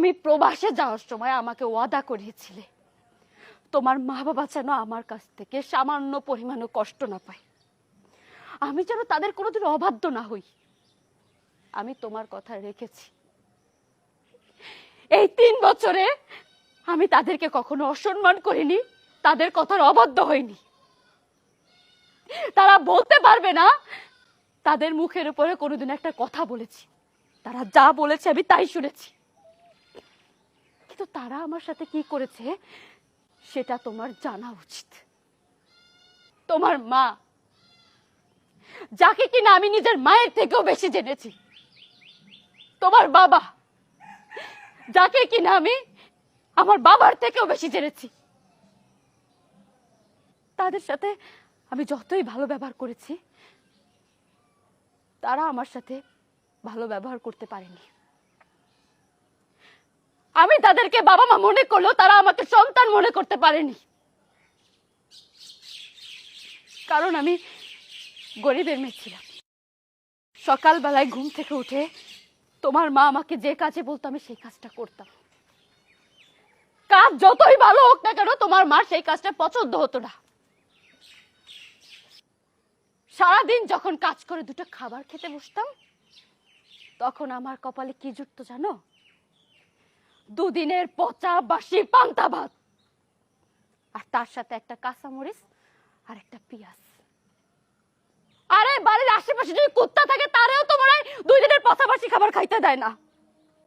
তুমি প্রবাসে যাওয়ার সময় আমাকে ওয়াদা করিয়েছিলে তোমার মা বাবা যেন আমার কাছ থেকে সামান্য পরিমাণও কষ্ট না পায়, আমি যেন তাদের কোনোদিন অবাধ্য না হই। আমি তোমার কথা রেখেছি। এই 3 বছরে আমি তাদেরকে কখনো অসম্মান করিনি, তাদের কথার অবাধ্য হইনি। তারা বলতে পারবে না তাদের মুখের উপরে কোনোদিন একটা কথা বলেছি, তারা যা বলেছে আমি তাই শুনেছি। কিন্তু তারা আমার সাথে কি করেছে সেটা তোমার জানা উচিত। তোমার মা, যাকে কিনা আমি নিজের মায়ের থেকেও বেশি জেনেছি, তোমার বাবা, যাকে কিনা আমি আমার বাবার থেকেও বেশি জেনেছি, তাদের সাথে আমি যতই ভালো ব্যবহার করেছি তারা আমার সাথে ভালো ব্যবহার করতে পারেনি। আমি তাদেরকে বাবা মা মনে করলেও তারা আমাকে সন্তান মনে করতে পারেনি, কারণ আমি গরিবের মেয়ে ছিলাম। সকালবেলায় ঘুম থেকে উঠে তোমার মা আমাকে যে কাজে বলতো আমি সেই কাজটা করতাম। কাজ যতই ভালো হোক না কেন তোমার মা সেই কাজটা পছন্দ হতো না। সারাদিন যখন কাজ করে দুটো খাবার খেতে বসতাম তখন আমার কপালে কি জুটতো জানো? 2 দিনের পচা বাসি পান্তা ভাত, আর তার সাথে একটা কাঁচামরিচ আর একটা পেঁয়াজ। আরে বাড়ির আশেপাশে যদি কুত্তা থাকে তারেও তো মনে হয় 2 দিনের পচা বাসি খাবার খাইতে দেয় না।